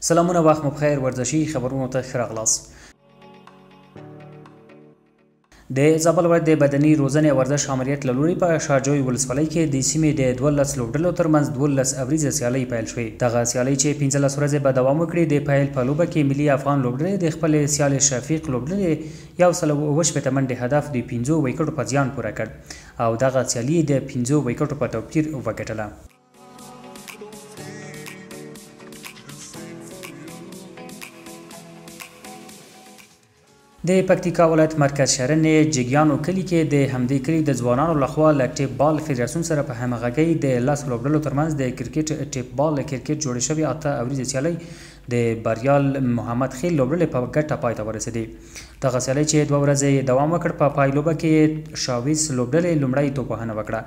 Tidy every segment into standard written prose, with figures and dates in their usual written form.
سلامونه وخت مو بخیر ورزشي خبرونو ته ښه راغلاست. د زابل ولایت د بدني روزنې او ورزش آمریت له لوري په شاجوی ولسوالۍ کې د سیمې د 12 لوبډلو ترمنځ 12 اوریزه سیالۍ پیل شوې. دغه سیالۍ چې 15 ورځې به دوام وکړي د پیل په لوبه کې ملي افغان لوبډلې د خپل سیال شفیق لوبډلې 120 منډې هدف د 15 ویکټو په زیان پوره کړ او دغه سیالي د 15 ویکټو په توپیر وګټله. د پکتیکا ولایت مرکز شرنې جګیانو کلي کې د همدې کلي د ځوانانو لخوا له ټیپ بال فدراسیون سره په همغږۍ د 10 لوبډلو ترمنځ د کرکټ ټیپ بال کرکټ جوړې شوې 8 اوریزه سیالۍ د بریال محمد خیل لوبډلې په ګټه پای ته ورسېدې. دغه سیالۍ چې 2 ورځې دوام وکړ په پایلوبه کې شاویز لوبډلې لومړی توپوهنه وکړه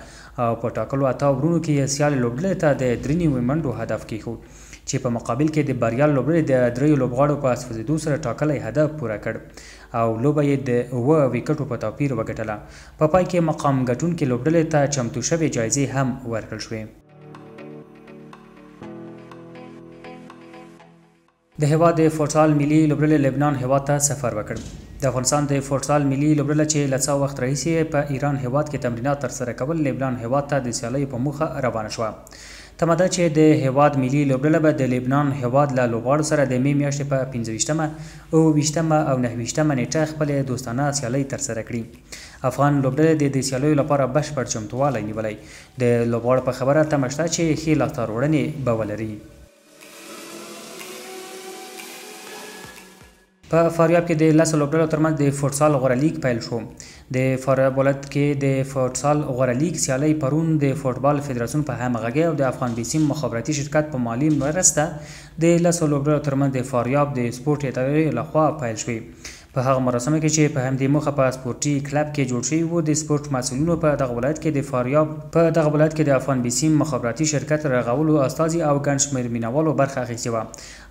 او په ټاکلو 8 ورونو کې سیال لوبډلې ته د 3 منډو هدف کېښود چې په مقابل کې د بریال لوبډلې د 3 لوبغاړو په سوځېدو سره ټاکلی هدف پوره کړ او لوبه یې د 9 ویکټو په توپیر وګټله. په پای کې مقام ګټونکې لوبډلې ته چمتو شوې جایزې هم ورکړل شوې. د هیواد د فوټسال ملي لوبډلې لبنان هیواد ته سفر وکړ. د افغانستان د فوټسال ملي لوبډله چې له څه وخت راهیسې په ایران هیواد کې تمرینات ترسره کول لبنان هیواد ته د سیالیو په موخه روانه شوه. تمه ده چې د هیواد ملي لوبډله به د لبنان هیواد له لوبغاړو سره د می میاشتې په 15مه، 29مه او 29مه نیټه خپلې دوستانه سیالۍ ترسره کړي. افغان لوبډلې د دې سیالیو لپاره بشپړ چمتووالی نیولی. د لوبغاړو په خبره تمه شته چې ښې لاسته راوړنې به ولري. په فاریاب کې د 10 لوبډلو ترمنځ د فوټسال غوره لیګ پیل شو. د فاریاب ولایت کې د فوټسال غوره لیګ سیالۍ پرون د فوټبال فدراسیون په همغږۍ او د افغان بیسیم مخابراتي شرکت په مالي مرسته د 10 لوبډلو ترمنځ د فاریاب د سپورټ ادارې لخوا پیل شوې. په هغه مراسمو کې چې په همدې موخه په سپورټي کلب کې جوړ شوي وو، د سپورټ مسؤلینو په دغه ولایت کې د فاریاب په دغه ولایت کې د افغان بیسیم مخابراتي شرکت رغولو استازي او ګڼ شمېر مینوالو برخه اخیستې وه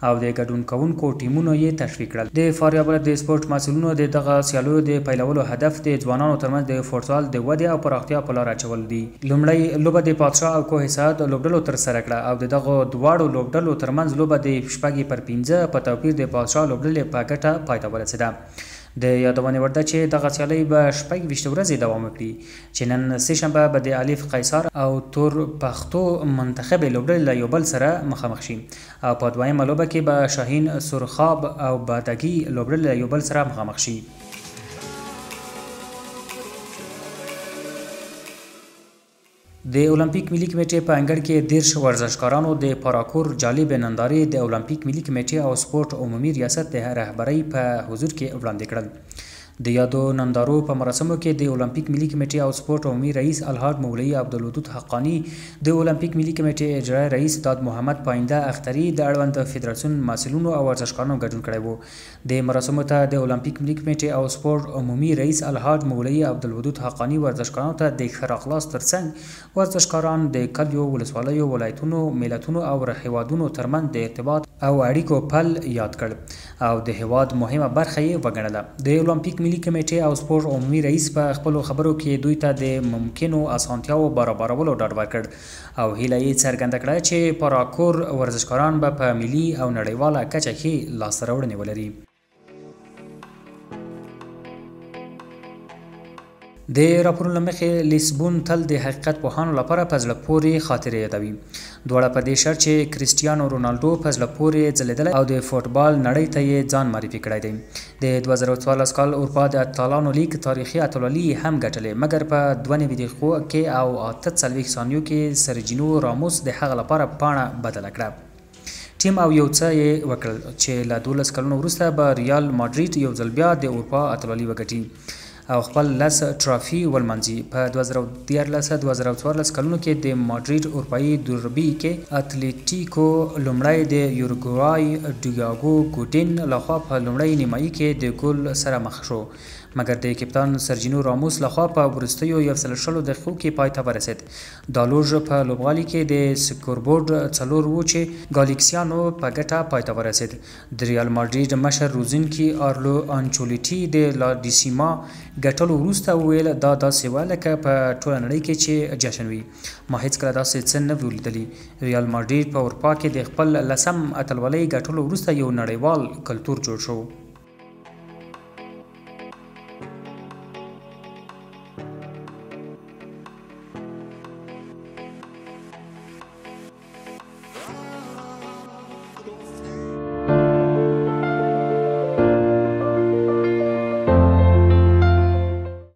او د ګډون کوونکو ټیمونو یې تشویق کړل. د فاریاب ولایت د سپورټ مسؤلینو د دغه سیالیو د پیلولو هدف د ځوانانو ترمنځ د فوټسال د ودې او پراختیا په لار اچول دي. لومړی لوبه د پادشاه او کوه سعد لوبډلو ترسره کړه او د دغه دواړو لوبډلو ترمنځ لوبه د 6/15 په توپیر د پادشاه لوبډلې په ګټه پای ته ورسېده. د یادونې وړ ده چې دغه سیالۍ به 26 ورځې دوام وکړي چې نن سه شنبه به د الف قیصر او تور پښتو منتخب لوبډلې له یو بل سره مخامخ شي او په دویمه لوبه کې به شاهین سرخاب او بادګي لوبډلې له یو بل سره مخامخ شي. د اولمپیک ملي کمیټې په انګړ کې 10 ورزشکارانو د پاراکور جالب نندارې د اولمپیک ملي کمیټې او سپورټ عمومي ریاست د رهبرۍ په حضور کې وړاندې کړل. د یادو نندارو په مراسمو کې د اولمپیک ملي کمیټې او سپورټ عمومي رئیس الحاج مولوي عبدالودود حقانی، د اولمپیک ملي کمیټې اجرایي رئیس داد محمد پاینده اختري، د اړوند فدراسیون مسؤلینو او ورزشکارانو ګډون کړی و. د مراسمو ته د اولمپیک ملي کمیټې او سپورټ عمومي رئیس الحاج مولوي عبدالودود حقانی ورزشکارانو ته د ښه راغلاست ترڅنګ ورزشکاران د کلیو، ولسوالیو، ولایتونو، ملتونو او هیوادونو ترمنځ د ارتباط او اړیکو پل یاد کړ او د هیواد مهمه برخه یې وګڼله. د اولمپیک ملي کمیټې او سپورټ عمومي رئیس په خپلو خبرو کې دوی ته د ممکنو اسانتیاو برابرولو ډاډ ورکړ او هیله یې څرګنده کړه چې پاراکور ورزشکاران به په ملي او نړیواله کچه کې لاسته راوړنې ولري. د راپورونو له مخې لیسبون تل د حقیقت پوهانو لپاره په زړه پورې خاطرې یادوي. دواړه په دې شرط چې کریسټیانو رونالډو په زړه پورې ځلېدلی او د فوټبال نړۍ ته یې ځان معرفي کړی دی. د 2014 کال اروپا د اتلانو لیگ تاریخي اتلولي هم ګټلې، مګر په 2 دقیقو کې او 48 ثانیو کې سرجینو راموس د هغه لپاره پاڼه بدله کړه. ټیم او یو څه یې وکړل چې له 12 کلونو وروسته به ریال ماډریډ یو ځل بیا د اروپا اتلولي وګټي او خپل 10 ټرافي ولمانځي. په 2013-2014 کلونو کې د ماډریډ اروپایي دربي کې اتلیټیکو لومړی د یوروګوای ډیاګو ګوډین لخوا په لومړۍ نیمایي کې د ګول سره مخ شو، مګر د کپتان سرجینو راموس لخوا په وروستیو 120 دقیقو کې پای ته ورسېد. دا لوژ په لوبغالي کې د سکوربورډ 4 و چې ګالیکسیانو په ګټه پای ته ورسېد. د ریال ماډریډ مشر روزونکي آرلو انچولیټي د لا ډیسیما ګټلو وروسته وویل دا داسې وه لکه په ټوله نړۍ کې چې جشن وي. ما هیڅکله داسې څه نه وو لیدلي. ریال ماډریډ په اروپا کې د خپل 10م اتلولۍ ګټلو وروسته یو نړیوال کلتور جوړ شو.